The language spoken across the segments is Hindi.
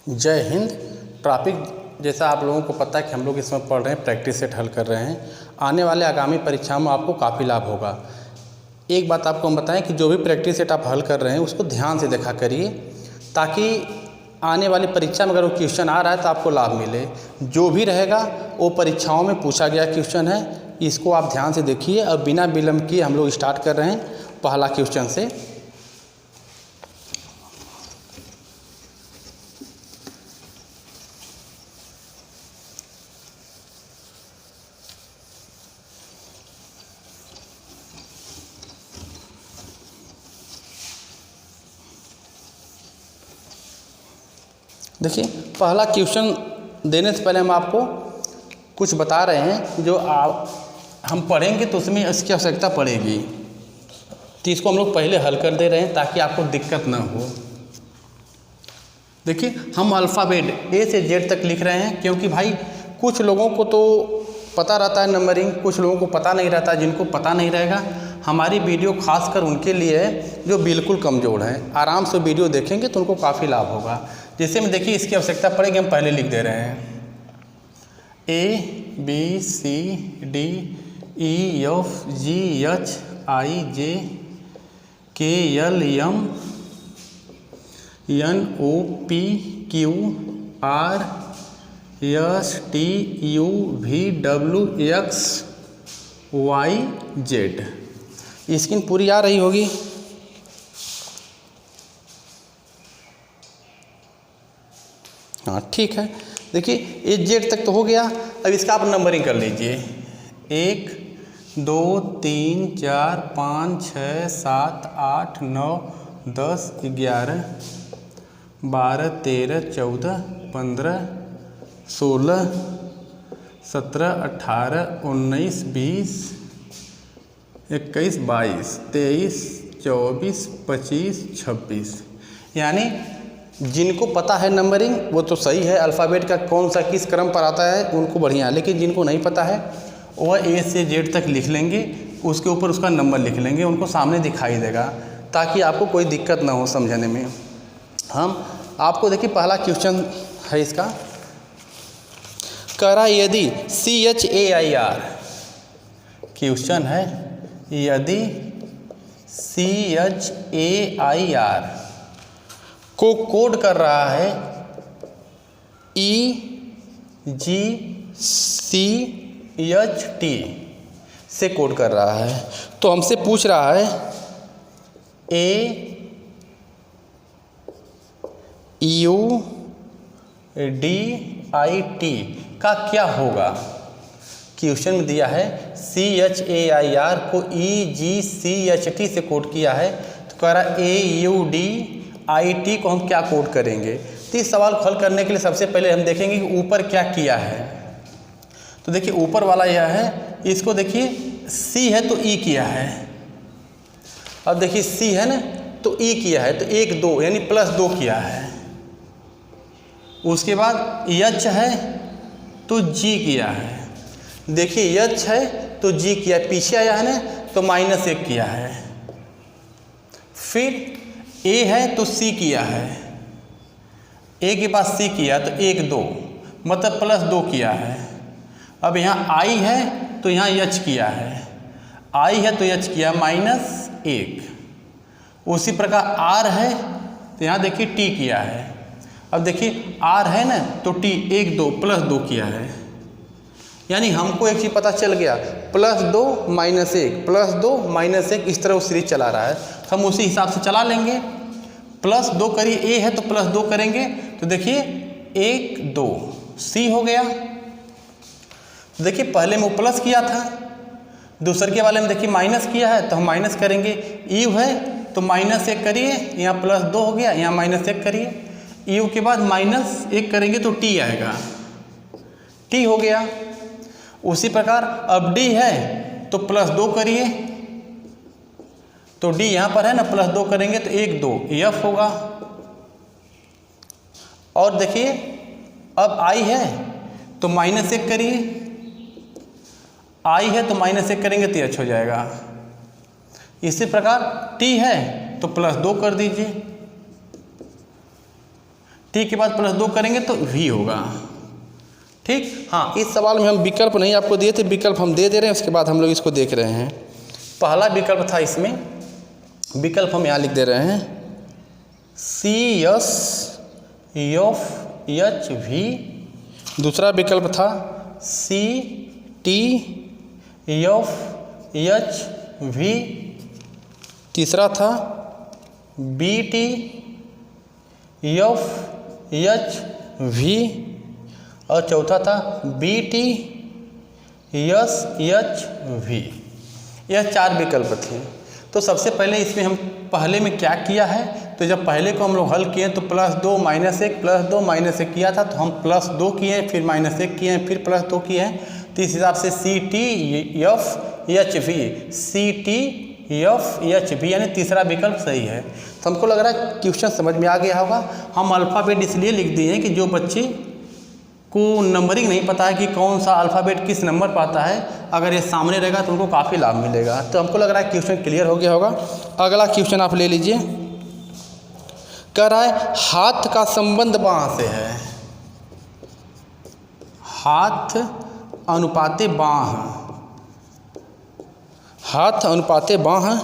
जय हिंद। टॉपिक जैसा आप लोगों को पता है कि हम लोग इसमें पढ़ रहे हैं, प्रैक्टिस सेट हल कर रहे हैं। आने वाले आगामी परीक्षाओं में आपको काफ़ी लाभ होगा। एक बात आपको हम बताएं कि जो भी प्रैक्टिस सेट आप हल कर रहे हैं उसको ध्यान से देखा करिए, ताकि आने वाली परीक्षा में अगर वो क्वेश्चन आ रहा है तो आपको लाभ मिले। जो भी रहेगा वो परीक्षाओं में पूछा गया क्वेश्चन है, इसको आप ध्यान से देखिए। अब बिना विलम्ब किए हम लोग स्टार्ट कर रहे हैं पहला क्वेश्चन से। देखिए, पहला क्वेश्चन देने से पहले हम आपको कुछ बता रहे हैं जो हम पढ़ेंगे तो उसमें इसकी आवश्यकता पड़ेगी, तो इसको हम लोग पहले हल कर दे रहे हैं ताकि आपको दिक्कत ना हो। देखिए, हम अल्फ़ाबेट ए से जेड तक लिख रहे हैं, क्योंकि भाई कुछ लोगों को तो पता रहता है नंबरिंग, कुछ लोगों को पता नहीं रहता। जिनको पता नहीं रहेगा, हमारी वीडियो खासकर उनके लिए है जो बिल्कुल कमज़ोर हैं। आराम से वीडियो देखेंगे तो उनको काफ़ी लाभ होगा। जैसे में देखिए, इसकी आवश्यकता पड़ेगी, हम पहले लिख दे रहे हैं A B C D E F G H I J K L M N O P Q R S T U V W X Y Z। Screen पूरी आ रही होगी। हाँ, ठीक है। देखिए, ये जेड तक तो हो गया। अब इसका आप नंबरिंग कर लीजिए। 1 2 3 4 5 6 7 8 9 10 11 12 13 14 15 16 17 18 19 20 21 22 23 24 25 26। यानी जिनको पता है नंबरिंग वो तो सही है, अल्फ़ाबेट का कौन सा किस क्रम पर आता है उनको बढ़िया। लेकिन जिनको नहीं पता है वह ए से जेड तक लिख लेंगे, उसके ऊपर उसका नंबर लिख लेंगे, उनको सामने दिखाई देगा, ताकि आपको कोई दिक्कत ना हो समझने में। हम आपको देखिए, पहला क्वेश्चन है इसका, कह रहा है यदि CHAIR क्वेश्चन है, यदि CHAIR को कोड कर रहा है EGCHT से कोड कर रहा है, तो हमसे पूछ रहा है AUDIT का क्या होगा। क्वेश्चन में दिया है CHAIR को EGCHT से कोड किया है, तो कह रहा है AUDIT को हम क्या कोड करेंगे। तो इस सवाल को हल करने के लिए सबसे पहले हम देखेंगे कि ऊपर क्या किया है। तो देखिए, ऊपर वाला यह है, इसको देखिए C है तो E किया है। अब देखिए C है ना, तो E किया है, तो 1 2 यानी +2 किया है। उसके बाद H है तो G किया है। देखिए, H है तो G किया, पीछे आया है ना, तो -1 किया है। फिर A है तो C किया है, A के पास C किया तो 1 2 मतलब +2 किया है। अब यहाँ I है तो यहाँ H किया है, I है तो H किया -1। उसी प्रकार R है तो यहाँ देखिए T किया है। अब देखिए R है ना, तो T 1 2 +2 किया है। यानी हमको एक चीज़ पता चल गया, +2 -1 +2 -1, इस तरह वो सीरीज चला रहा है। हम उसी हिसाब से चला लेंगे। +2 करिए, A है तो +2 करेंगे, तो देखिए 1 2 C हो गया। तो देखिए, पहले में वो प्लस किया था, दूसरे के वाले में देखिए माइनस किया है, तो हम माइनस करेंगे। U है तो -1 करिए, यहाँ +2 हो गया, यहाँ -1 करिए। U के बाद -1 करेंगे तो T आएगा, T हो गया। उसी प्रकार अब D है तो +2 करिए, तो D यहाँ पर है ना, +2 करेंगे तो 1 2 F होगा। और देखिए, अब I है तो -1 करिए, I है तो -1 करेंगे तो H हो जाएगा। इसी प्रकार T है तो +2 कर दीजिए, टी के बाद +2 करेंगे तो वी होगा। ठीक, हाँ इस सवाल में हम विकल्प नहीं आपको दिए थे, विकल्प हम दे रहे हैं, उसके बाद हम लोग इसको देख रहे हैं। पहला विकल्प था, इसमें विकल्प हम यहाँ लिख दे रहे हैं CSFHV। दूसरा विकल्प था CTFHV। तीसरा था BTFHV और चौथा था BTSHV। यह 4 विकल्प थे। तो सबसे पहले इसमें हम पहले में क्या किया है, तो जब पहले को हम लोग हल किए तो +2 - 1 +2 - 1 किया था, तो हम +2 किए, फिर -1 किए, फिर +2 किए हैं। तो इस हिसाब से CTFHV यानी तीसरा विकल्प सही है। तो हमको लग रहा है क्वेश्चन समझ में आ गया होगा। हम अल्फ़ाबेट इसलिए लिख दिए हैं कि जो बच्चे को नंबरिंग नहीं पता है कि कौन सा अल्फ़ाबेट किस नंबर पर आता है, अगर ये सामने रहेगा तो उनको काफ़ी लाभ मिलेगा। तो हमको लग रहा है क्वेश्चन क्लियर हो गया होगा। अगला क्वेश्चन आप ले लीजिए। कह रहा है हाथ का संबंध बाँह से है। हाथ अनुपाते बाँह, हाथ अनुपाते बाँह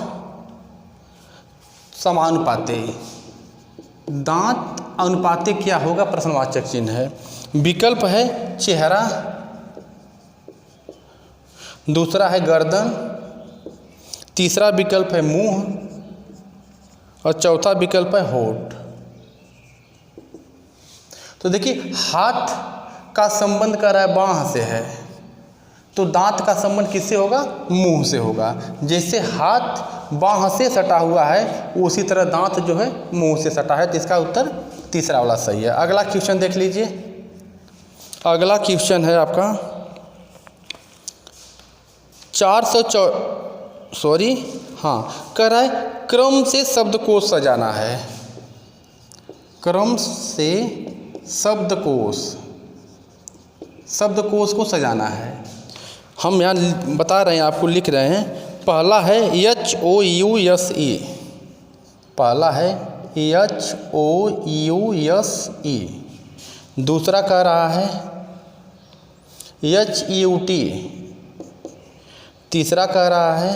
समानुपाते, दांत अनुपाते क्या होगा, प्रश्नवाचक चिन्ह है। विकल्प है चेहरा, दूसरा है गर्दन, तीसरा विकल्प है मुंह और चौथा विकल्प है होठ। तो देखिए हाथ का संबंध कर रहा है बाँह से है, तो दांत का संबंध किससे होगा, मुंह से होगा। जैसे हाथ बाँह से सटा हुआ है उसी तरह दांत जो है मुंह से सटा है। तो इसका उत्तर तीसरा वाला सही है। अगला क्वेश्चन देख लीजिए। अगला क्वेश्चन है आपका 400 कह रहा है क्रम से शब्दकोश सजाना है। क्रम से शब्दकोश को सजाना है। हम यहाँ बता रहे हैं, आपको लिख रहे हैं। पहला है HOUSE, पहला है HOUSE। दूसरा कह रहा है HUT, तीसरा कह रहा है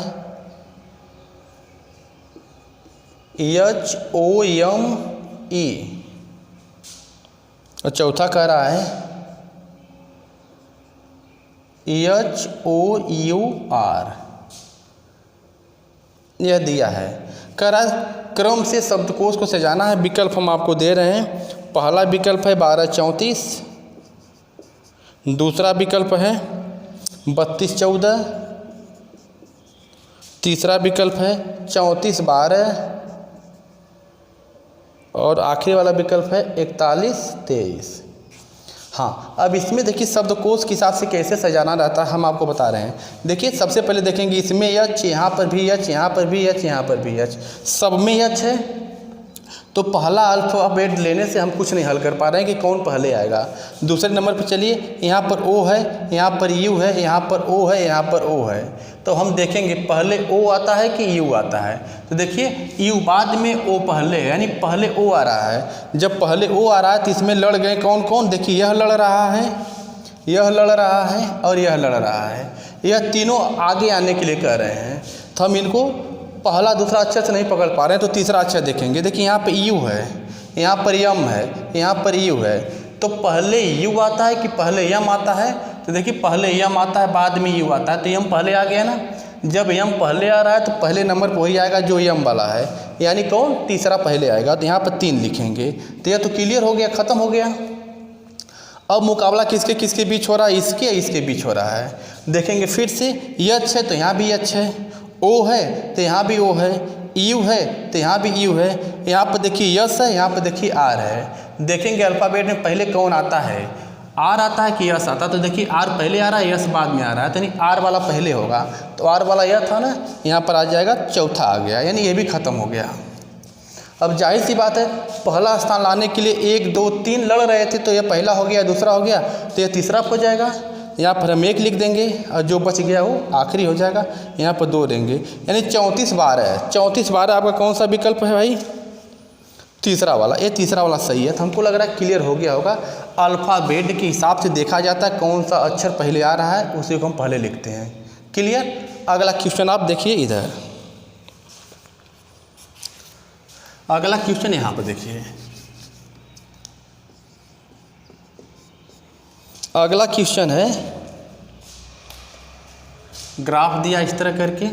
HOME और चौथा कह रहा है HOUR। यह दिया है। कह रहा है क्रम से शब्दकोश को सजाना है। विकल्प हम आपको दे रहे हैं। पहला विकल्प है 1234, दूसरा विकल्प है 3214, तीसरा विकल्प है 3412 और आखिरी वाला विकल्प है 4123। हाँ, अब इसमें देखिए शब्दकोश के हिसाब से कैसे सजाना रहता है हम आपको बता रहे हैं। देखिए सबसे पहले देखेंगे इसमें यच, यहाँ पर भी यच, यहाँ पर भी यच, यहाँ पर भी यच, सब में यच है। तो पहला अल्फ़ाबेट लेने से हम कुछ नहीं हल कर पा रहे हैं कि कौन पहले आएगा। दूसरे नंबर पर चलिए, यहाँ पर ओ है, यहाँ पर यू है, यहाँ पर ओ है, यहाँ पर ओ है। तो हम देखेंगे पहले ओ आता है कि यू आता है। तो देखिए यू बाद में ओ पहले, यानी पहले ओ आ रहा है। जब पहले ओ आ रहा है तो इसमें लड़ गए कौन कौन। देखिए यह लड़ रहा है, यह लड़ रहा है और यह लड़ रहा है। यह तीनों आगे आने के लिए कह रहे हैं। तो हम इनको पहला दूसरा अक्षर से नहीं पकड़ पा रहे हैं, तो तीसरा अक्षर देखेंगे। देखिए यहाँ पे यू है, यहाँ पर यम है, यहाँ पर यू है। तो पहले यू आता है कि पहले यम आता है। तो देखिए पहले यम आता है, बाद में यू आता है। तो यम पहले आ गया ना। जब यम पहले आ रहा है तो पहले नंबर पर वही आएगा जो यम वाला है, यानी कौन, तीसरा पहले आएगा। तो यहाँ पर 3 लिखेंगे। तो यह तो क्लियर हो गया, ख़त्म हो गया। अब मुकाबला किसके किसके बीच हो रहा है, इसके इसके बीच हो रहा है। देखेंगे फिर से, यच है तो यहाँ भी यच है, ओ है तो यहाँ भी ओ है, यू है तो यहाँ भी यू है। यहाँ पर देखिए यस है, यहाँ पर देखिए आर है। देखेंगे अल्फ़ाबेट में पहले कौन आता है, आर आता है कि यस आता है। तो देखिए आर पहले आ रहा है, यस बाद में आ रहा है, तो यानी आर वाला पहले होगा। तो आर वाला यह था ना, यहाँ पर आ जाएगा, चौथा आ गया, यानी ये भी ख़त्म हो गया। अब जाहिर सी बात है, पहला स्थान लाने के लिए 1 2 3 लड़ रहे थे, तो यह पहला हो गया, दूसरा हो गया, तो यह तीसरा हो जाएगा। यहाँ पर हम 1 लिख देंगे और जो बच गया वो आखिरी हो जाएगा। यहाँ पर 2 देंगे, यानी 34 12 है। 34 12 आपका कौन सा विकल्प है भाई, तीसरा वाला, ये तीसरा वाला सही है। तो हमको लग रहा है क्लियर हो गया होगा। अल्फ़ाबेट के हिसाब से देखा जाता है कौन सा अक्षर पहले आ रहा है, उसी को हम पहले लिखते हैं। क्लियर। अगला क्वेश्चन आप देखिए इधर, अगला क्वेश्चन यहाँ पर देखिए। अगला क्वेश्चन है, ग्राफ दिया इस तरह करके,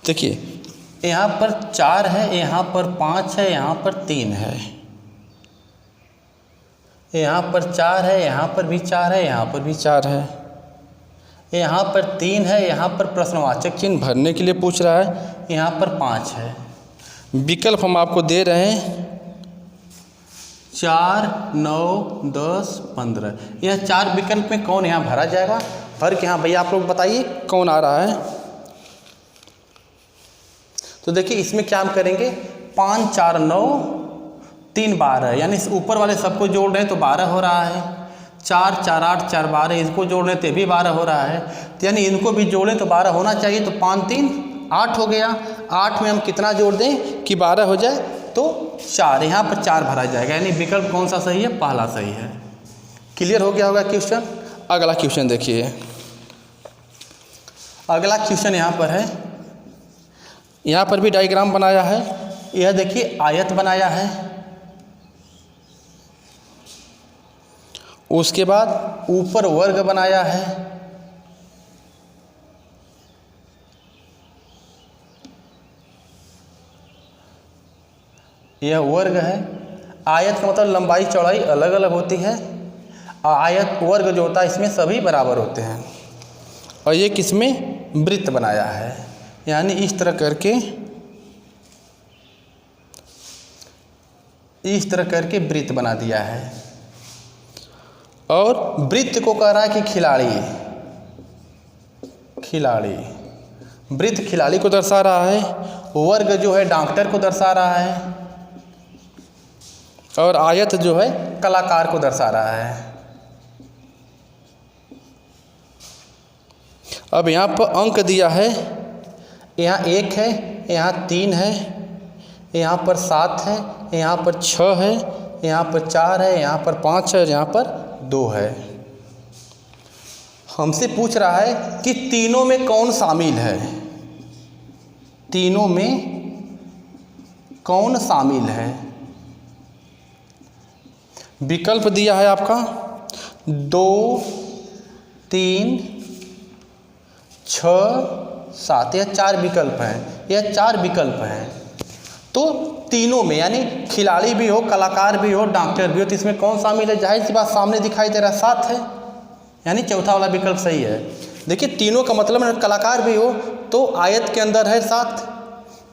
देखिए यहाँ पर 4 है, यहाँ पर 5 है, यहाँ पर 3 है, यहाँ पर 4 है, यहाँ पर भी 4 है, यहाँ पर भी 4 है, यहाँ पर 3 है, यहाँ पर प्रश्नवाचक चिन्ह भरने के लिए पूछ रहा है, यहाँ पर 5 है। विकल्प हम आपको दे रहे हैं 4, 9, 10, 15। यह 4 विकल्प में कौन यहाँ भरा जाएगा? भर के यहाँ भैया आप लोग बताइए कौन आ रहा है। तो देखिए इसमें क्या हम करेंगे, 5, 4, 9, 3, 12, यानी ऊपर वाले सबको जोड़ रहे हैं तो 12 हो रहा है। 4, 4, 8, 4, 12, इसको जोड़ रहे हैं तो भी 12 हो रहा है। तो यानी इनको भी जोड़ें तो 12 होना चाहिए। तो 5, 3, 8 हो गया। 8 में हम कितना जोड़ दें कि 12 हो जाए? तो 4, यहाँ पर 4 भरा जाएगा। यानी विकल्प कौन सा सही है? पहला सही है। क्लियर हो गया होगा क्वेश्चन। अगला क्वेश्चन देखिए, अगला क्वेश्चन यहाँ पर है, यहाँ पर भी डायग्राम बनाया है। यह देखिए आयत बनाया है, उसके बाद ऊपर वर्ग बनाया है, यह वर्ग है। आयत का मतलब लंबाई चौड़ाई अलग अलग होती है, आयत वर्ग जो होता है इसमें सभी बराबर होते हैं। और ये किसमें? वृत्त बनाया है, यानी इस तरह करके, इस तरह करके वृत्त बना दिया है। और वृत्त को कह रहा है कि खिलाड़ी, खिलाड़ी, वृत्त खिलाड़ी को दर्शा रहा है, वर्ग जो है डॉक्टर को दर्शा रहा है, और आयत जो है कलाकार को दर्शा रहा है। अब यहाँ पर अंक दिया है, यहाँ 1 है, यहाँ 3 है, यहाँ पर 7 है, यहाँ पर 6 है, यहाँ पर 4 है, यहाँ पर 5 है, यहाँ पर 2 है। हमसे पूछ रहा है कि तीनों में कौन शामिल है, तीनों में कौन शामिल है। विकल्प दिया है आपका 2, 3, 6, 7, यह 4 विकल्प हैं, यह 4 विकल्प हैं। तो तीनों में यानी खिलाड़ी भी हो, कलाकार भी हो, डॉक्टर भी हो, तो इसमें कौन शामिल है? जाहिर सी बात सामने दिखाई दे रहा है 7 है, यानी चौथा वाला विकल्प सही है। देखिए तीनों का मतलब है कलाकार भी हो तो आयत के अंदर है 7,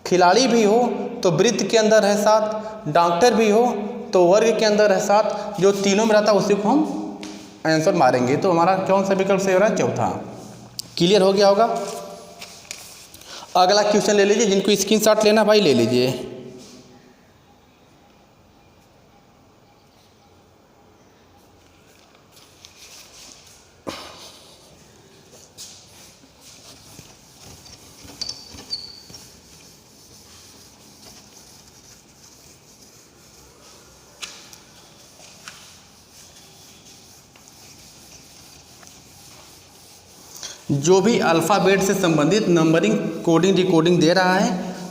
खिलाड़ी भी हो तो वृत्त के अंदर है 7, डॉक्टर भी हो तो वर्ग के अंदर है 7। जो तीनों में रहता है उसी को हम आंसर मारेंगे। तो हमारा कौन सा विकल्प सही हो रहा है? चौथा। क्लियर हो गया होगा। अगला क्वेश्चन ले लीजिए, जिनको स्क्रीनशॉट लेना भाई ले लीजिए। जो भी अल्फ़ाबेट से संबंधित नंबरिंग कोडिंग डिकोडिंग दे रहा है,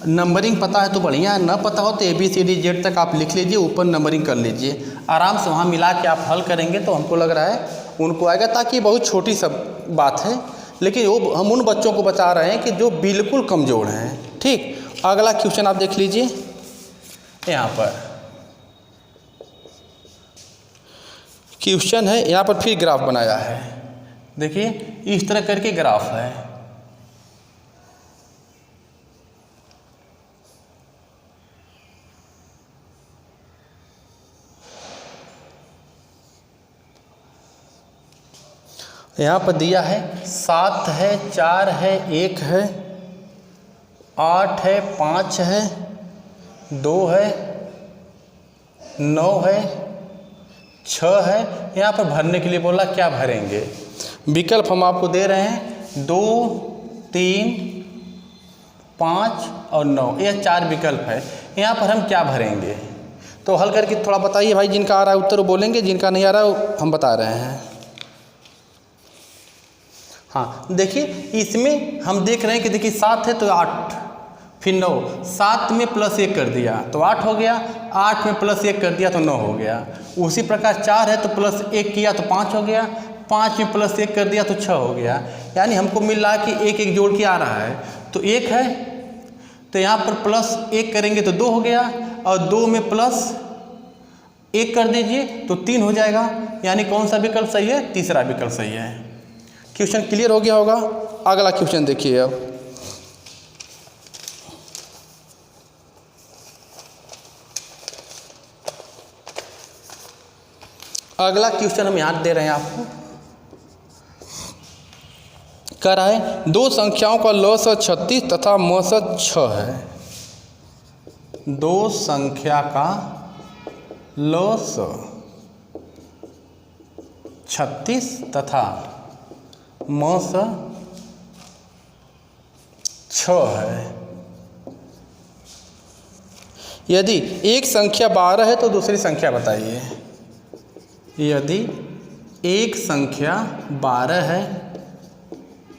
नंबरिंग पता है तो बढ़िया, न पता हो तो ABCD तक आप लिख लीजिए, ऊपर नंबरिंग कर लीजिए, आराम से वहाँ मिला के आप हल करेंगे तो हमको लग रहा है उनको आएगा। ताकि बहुत छोटी सब बात है, लेकिन वो हम उन बच्चों को बता रहे हैं कि जो बिल्कुल कमज़ोर हैं। ठीक, अगला क्वेश्चन आप देख लीजिए। यहाँ पर क्वेश्चन है, यहाँ पर फिर ग्राफ बनाया है। देखिए इस तरह करके ग्राफ है, यहाँ पर दिया है 7 है, 4 है, 1 है, 8 है, 5 है, 2 है, 9 है, 6 है। यहाँ पर भरने के लिए बोला, क्या भरेंगे? विकल्प हम आपको दे रहे हैं 2, 3, 5 और 9, यह 4 विकल्प है। यहाँ पर हम क्या भरेंगे? तो हल करके थोड़ा बताइए भाई, जिनका आ रहा है उत्तर वो बोलेंगे, जिनका नहीं आ रहा है हम बता रहे हैं। हाँ देखिए, इसमें हम देख रहे हैं कि देखिए 7 है तो 8, फिर 9, 7 में +1 कर दिया तो 8 हो गया, 8 में +1 कर दिया तो 9 हो गया। उसी प्रकार 4 है तो +1 किया तो 5 हो गया, 5 में +1 कर दिया तो 6 हो गया। यानी हमको मिल रहा है कि 1 1 जोड़ के आ रहा है, तो 1 है तो यहाँ पर +1 करेंगे तो 2 हो गया, और 2 में +1 कर दीजिए तो 3 हो जाएगा। यानी कौन सा विकल्प सही है? तीसरा विकल्प सही है। क्वेश्चन क्लियर हो गया होगा। अगला क्वेश्चन देखिए अब। अगला क्वेश्चन हम यहाँ दे रहे हैं आपको, कह रहा है 2 संख्याओं का लॉग 36 तथा मौसत 6 है। 2 संख्या का लॉग 36 तथा मौसत 6 है। यदि एक संख्या 12 है तो दूसरी संख्या बताइए। यदि एक संख्या 12 है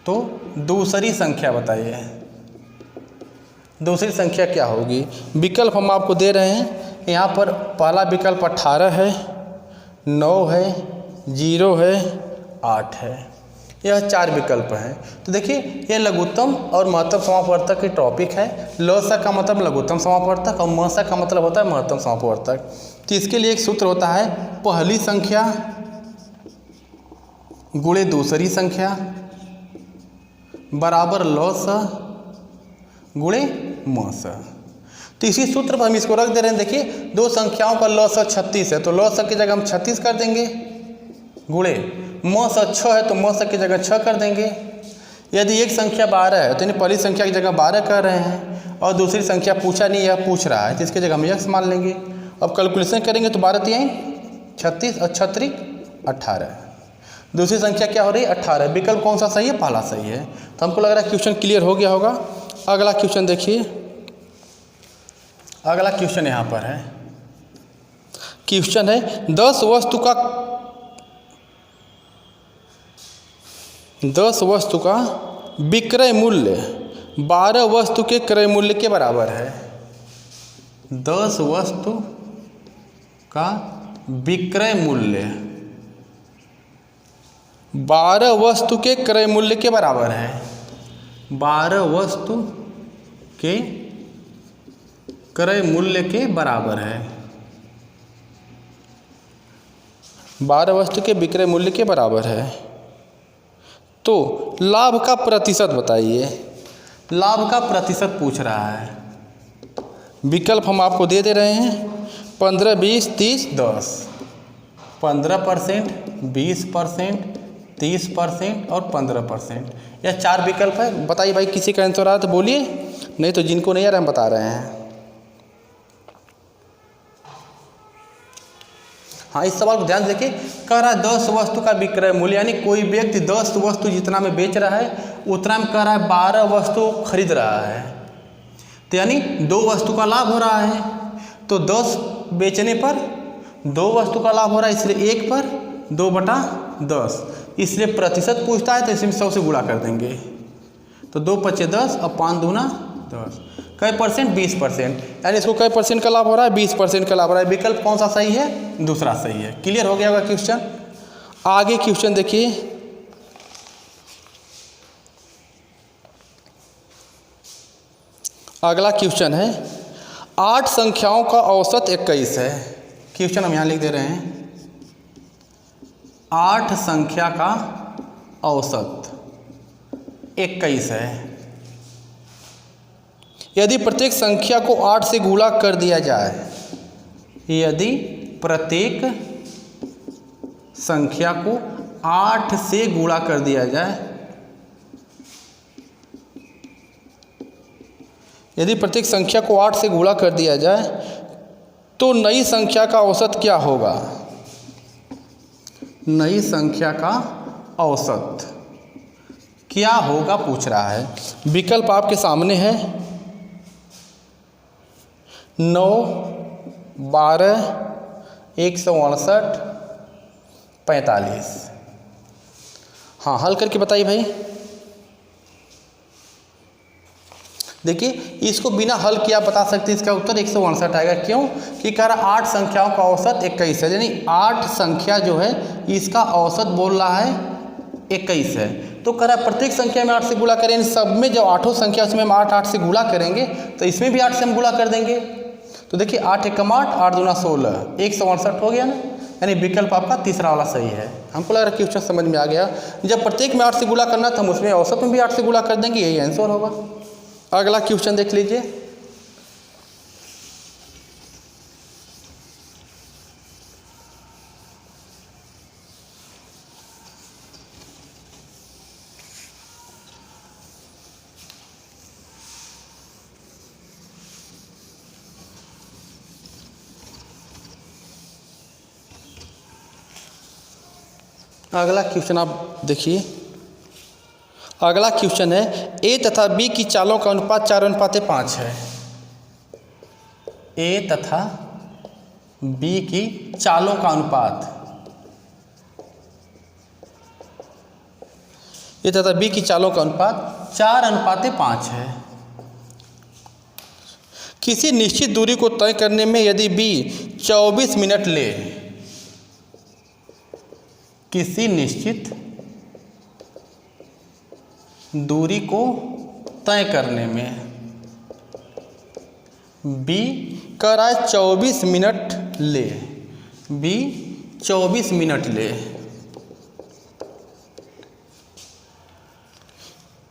तो दूसरी संख्या बताइए। दूसरी संख्या क्या होगी? विकल्प हम आपको दे रहे हैं। यहाँ पर पहला विकल्प 18 है, 9 है, 0 है, 8 है। यह 4 विकल्प हैं। तो देखिए, यह लघुत्तम और महत्तम समापवर्तक की टॉपिक है। लौसा का मतलब लघुत्तम समापवर्तक और महसा का मतलब होता है महत्तम समापवर्तक। तो इसके लिए एक सूत्र होता है, पहली संख्या गुणे दूसरी संख्या बराबर लौसा गुणे मौसा। तो इसी सूत्र पर हम इसको रख दे रहे हैं। देखिए, 2 संख्याओं का लौसा 36 है तो लौसा की जगह हम 36 कर देंगे, गुणे मौसा 6 है तो मौसा की जगह 6 कर देंगे। यदि एक संख्या 12 है तो यानी पहली संख्या की जगह 12 कर रहे हैं, और दूसरी संख्या पूछा नहीं, यह पूछ रहा है तो इसकी जगह हम x मान लेंगे। अब कैलकुलेशन करेंगे तो 12 3 36 और 36 18। दूसरी संख्या क्या हो रही है? 18। विकल्प कौन सा सही है? पहला सही है। तो हमको लग रहा है क्वेश्चन क्लियर हो गया होगा। अगला क्वेश्चन देखिए। अगला क्वेश्चन यहाँ पर है। क्वेश्चन है 10 वस्तु का विक्रय मूल्य 12 वस्तु के क्रय मूल्य के बराबर है। 10 वस्तु का विक्रय मूल्य 12 वस्तु के क्रय मूल्य के बराबर है। 12 वस्तु के क्रय मूल्य के बराबर है। 12 वस्तु के विक्रय मूल्य के बराबर है। तो लाभ का प्रतिशत बताइए। लाभ का प्रतिशत पूछ रहा है। विकल्प हम आपको दे रहे हैं 15, 20, 30, 10। 15%, 20%, 30% और 15%। यह 4 विकल्प है। बताइए भाई, किसी का आंसर आ तो बोलिए, नहीं तो जिनको नहीं आ रहा हम बता रहे हैं। हाँ, इस सवाल को ध्यान से देखिए। कह रहा है 10 वस्तु का विक्रय मूल्य, यानी कोई व्यक्ति 10 वस्तु जितना में बेच रहा है उतना में कह रहा है 12 वस्तु खरीद रहा है, तो यानी 2 वस्तु का लाभ हो रहा है। तो 10 बेचने पर 2 वस्तु का लाभ हो रहा है, इसलिए 1 पर 2/10। इसलिए प्रतिशत पूछता है तो इसमें 100 से गुणा कर देंगे। तो 2 × 10 और 5 दूना 10। कई परसेंट? 20%। यानी इसको कई परसेंट का लाभ हो रहा है? 20% का लाभ हो रहा है। विकल्प कौन सा सही है? दूसरा सही है। क्लियर हो गया होगा क्वेश्चन। आगे क्वेश्चन देखिए। अगला क्वेश्चन है 8 संख्याओं का औसत 21 है। क्वेश्चन हम यहाँ लिख दे रहे हैं 8 संख्या का औसत 21 है। यदि प्रत्येक संख्या को 8 से गुणा कर दिया जाए, यदि प्रत्येक संख्या को 8 से गुणा कर दिया जाए, यदि प्रत्येक संख्या को 8 से गुणा कर दिया जाए तो नई संख्या का औसत क्या होगा? नई संख्या का औसत क्या होगा पूछ रहा है। विकल्प आपके सामने है 9, 12, 168, 45। हाँ, हल करके बताइए भाई। देखिए, इसको बिना हल किया बता सकते हैं, इसका उत्तर 168 आएगा। क्यों? कि कह रहा 8 संख्याओं का औसत 21 है, यानी 8 संख्या जो है इसका औसत बोल रहा है 21 है। तो कह रहा प्रत्येक संख्या में 8 से गुणा करें, सब में जो 8 संख्या उसमें हम 8 से गुणा करेंगे, तो इसमें भी 8 से हम गुणा कर देंगे। तो देखिए 8 एकम 8, 8 दूना 16, 168 हो गया ना। यानी विकल्प आपका तीसरा वाला सही है। हमको लग रहा है क्वेश्चन समझ में आ गया। जब प्रत्येक में 8 से गुणा करना था, हम उसमें औसत में भी 8 से गुणा कर देंगे, यही आंसर होगा। अगला क्वेश्चन देख लीजिए। अगला क्वेश्चन आप देखिए। अगला क्वेश्चन है ए तथा बी की चालों का अनुपात 4:5 है। ए तथा बी की चालों का अनुपात, ए तथा बी की चालों का अनुपात 4:5 है। किसी निश्चित दूरी को तय करने में यदि बी 24 मिनट ले, किसी निश्चित दूरी को तय करने में बी कह रहा है 24 मिनट ले, बी 24 मिनट ले,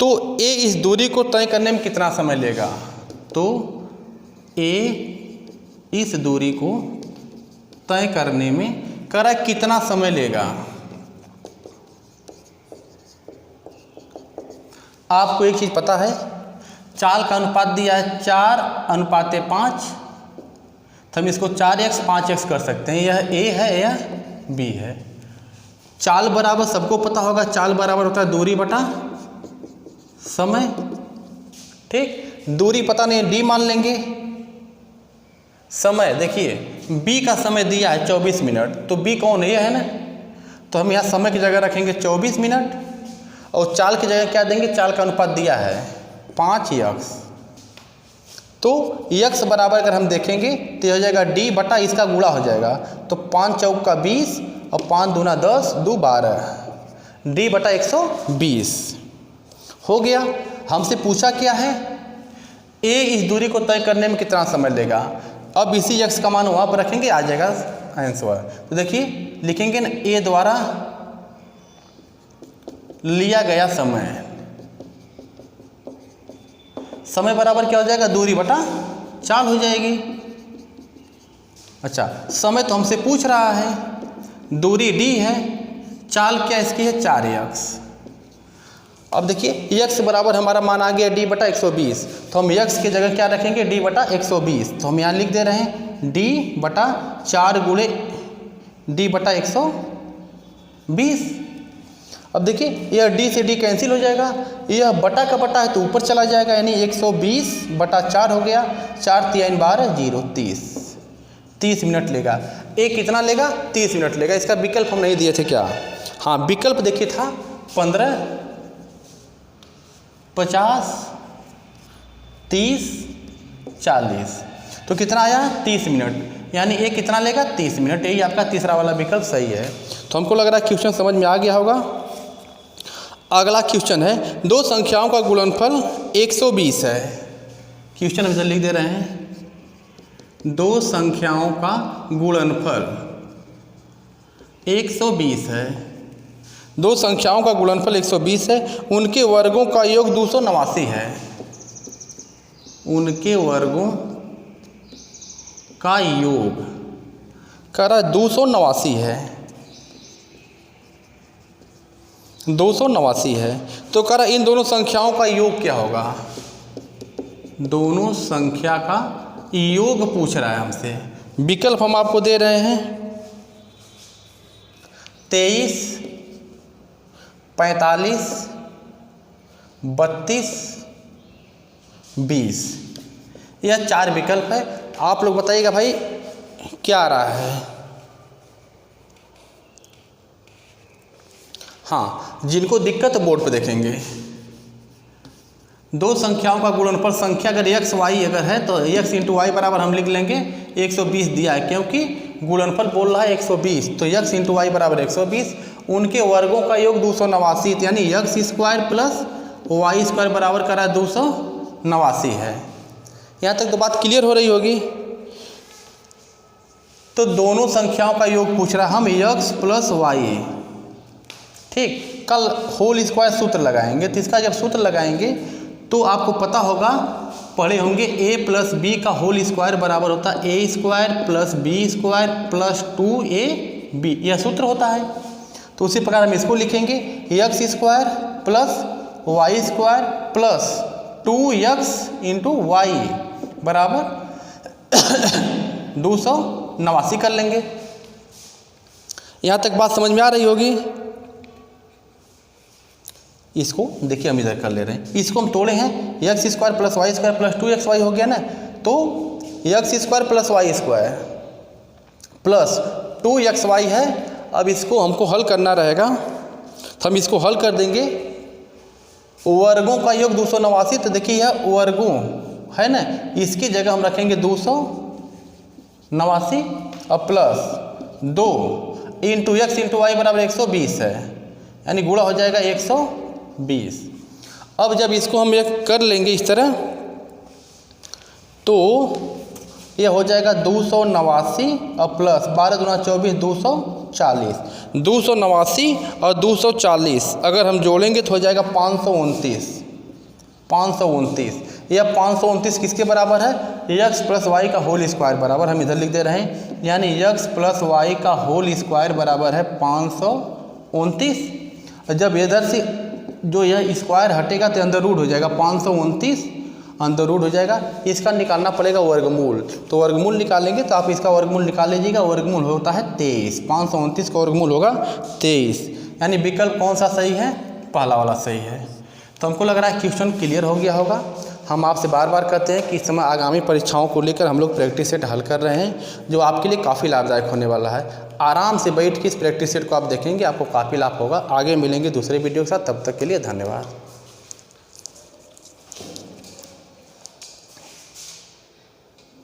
तो ए इस दूरी को तय करने में कितना समय लेगा? तो ए इस दूरी को तय करने में कह रहा है कितना समय लेगा? आपको एक चीज़ पता है, चाल का अनुपात दिया है 4:5, तो हम इसको 4x 5x कर सकते हैं। यह a है, यह b है। चाल बराबर सबको पता होगा, चाल बराबर होता है दूरी बटा समय। ठीक, दूरी पता नहीं, d मान लेंगे। समय देखिए b का समय दिया है 24 मिनट, तो b कौन है? यह है ना। तो हम यहाँ समय की जगह रखेंगे 24 मिनट, और चाल की जगह क्या देंगे? चाल का अनुपात दिया है 5x, तो x बराबर अगर हम देखेंगे तो हो जाएगा d बटा इसका गुणा हो जाएगा, तो 5 चौक का 20 और 5 दूना 10, 2 12, d बटा 120 हो गया। हमसे पूछा क्या है? a इस दूरी को तय करने में कितना समय लेगा। अब इसी x का मान वहाँ पर रखेंगे, आ जाएगा आंसर। तो देखिए लिखेंगे ना, a द्वारा लिया गया समय, समय बराबर क्या हो जाएगा? दूरी बटा चाल हो जाएगी। अच्छा, समय तो हमसे पूछ रहा है, दूरी d है, चाल क्या इसकी है? 4x। अब देखिए x बराबर हमारा मान आ गया d बटा 120, तो हम x की जगह क्या रखेंगे? d बटा 120। तो हम यहाँ लिख दे रहे हैं d बटा 4 गुणे d बटा 120। अब देखिए यह d से d कैंसिल हो जाएगा, यह बटा का बटा है तो ऊपर चला जाएगा, यानी 120 बटा 4 हो गया। 4 3 12 0 30 मिनट लेगा। ए कितना लेगा? 30 मिनट लेगा। इसका विकल्प हम नहीं दिए थे क्या? हाँ, विकल्प देखिए था 15, 50, 30, 40। तो कितना आया? 30 मिनट, यानी ए कितना लेगा? 30 मिनट। यही आपका तीसरा वाला विकल्प सही है। तो हमको लग रहा है क्वेश्चन समझ में आ गया होगा। अगला क्वेश्चन है दो संख्याओं का गुणनफल 120 है। क्वेश्चन हम लिख दे रहे हैं, दो संख्याओं का गुणनफल 120 है। दो संख्याओं का गुणनफल 120 है, उनके वर्गों का योग 289 है। उनके वर्गों का योग कह रहा 289 है, 289 है। तो कह रहा इन दोनों संख्याओं का योग क्या होगा? दोनों संख्या का योग पूछ रहा है हमसे। विकल्प हम आपको दे रहे हैं 23, 45, 32, 20, यह 4 विकल्प है। आप लोग बताइएगा भाई क्या आ रहा है। हाँ, जिनको दिक्कत बोर्ड पे देखेंगे। दो संख्याओं का गुणनफल संख्या अगर एक्स वाई अगर है तो एक्स इंटू वाई बराबर हम लिख लेंगे 120 दिया है, क्योंकि गुणनफल बोल रहा है 120, तो एक्स इंटू वाई बराबर 120। उनके वर्गों का योग 289, यानी x square plus y square बराबर करा 289 है। यहाँ तक तो बात क्लियर हो रही होगी। तो दोनों संख्याओं का योग पूछ रहा हम एक्स प्लस वाई। ठीक, कल होल स्क्वायर सूत्र लगाएंगे, तो इसका जब सूत्र लगाएंगे तो आपको पता होगा, पढ़े होंगे a प्लस बी का होल स्क्वायर बराबर होता है A square plus B square plus 2ab, यह सूत्र होता है। तो उसी प्रकार हम इसको लिखेंगे x square plus y square plus 2x into y बराबर 289 कर लेंगे। यहाँ तक बात समझ में आ रही होगी। इसको देखिए हम इधर कर ले रहे हैं, इसको हम तोड़े हैं, x square plus y square plus 2xy हो गया ना, तो x square plus y square plus 2xy है। अब इसको हमको हल करना रहेगा, तो हम इसको हल कर देंगे। वर्गों का योग 289, तो देखिए यह वर्गों है ना, इसकी जगह हम रखेंगे 289 और plus 2 into x into y बराबर 120 है, यानी गुणा हो जाएगा 120। अब जब इसको हम एक कर लेंगे इस तरह, तो ये हो जाएगा 289 और प्लस 12 दूना 24 240, 289 और 240 अगर हम जोड़ेंगे तो हो जाएगा 529। यह 529 किसके बराबर है? एक्स प्लस वाई का होल स्क्वायर बराबर, हम इधर लिख दे रहे हैं, यानी एक्स प्लस वाई का होल स्क्वायर बराबर है 529। जब इधर से जो यह स्क्वायर हटेगा तो अंदर रूट हो जाएगा, 529 अंदर रूट हो जाएगा। इसका निकालना पड़ेगा वर्गमूल, तो वर्गमूल निकालेंगे तो आप इसका वर्गमूल निकाल लीजिएगा। वर्गमूल होता है 23, 529 का वर्गमूल होगा 23, यानी विकल्प कौन सा सही है? पहला वाला सही है। तो हमको लग रहा है क्वेश्चन क्लियर हो गया होगा। हम आपसे बार बार कहते हैं कि इस समय आगामी परीक्षाओं को लेकर हम लोग प्रैक्टिस सेट हल कर रहे हैं, जो आपके लिए काफ़ी लाभदायक होने वाला है। आराम से बैठ के इस प्रैक्टिस सेट को आप देखेंगे, आपको काफ़ी लाभ होगा। आगे मिलेंगे दूसरे वीडियो के साथ, तब तक के लिए धन्यवाद।